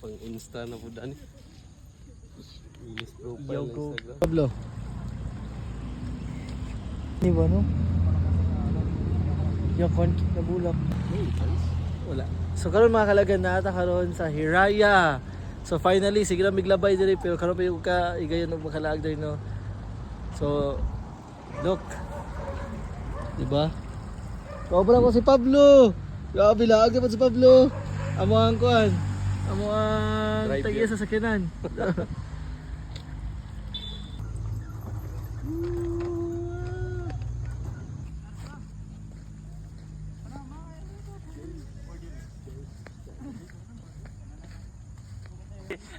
Pang Insta na po daan. Ilis profile Yo, ng go. Instagram. Pablo. Di ba no? Yung konti na bulak. Wala. So karon mga kalagan na ata karon sa Hiraya. So finally sige lang miglabay diri pero karon pa yung ka igayon og makalaag diri no. So look. Di ba? Sobra ko si Pablo. Grabe laag naman si Pablo. Amo ang kuan. Amo ang Drive tagiya sa sakyanan.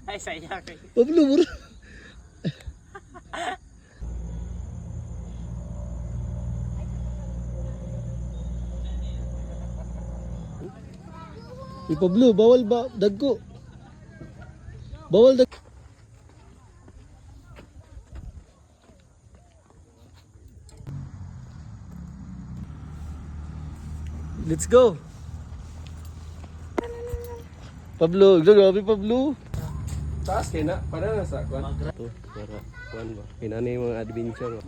Ay, saya kay. Pablo mura. Pablo, bawal ba dagko? Bawal dag. Let's go. Pablo, grabe Pablo. Taas kay na para na sa kuan. To para kuan ba. Kinani mga adventure.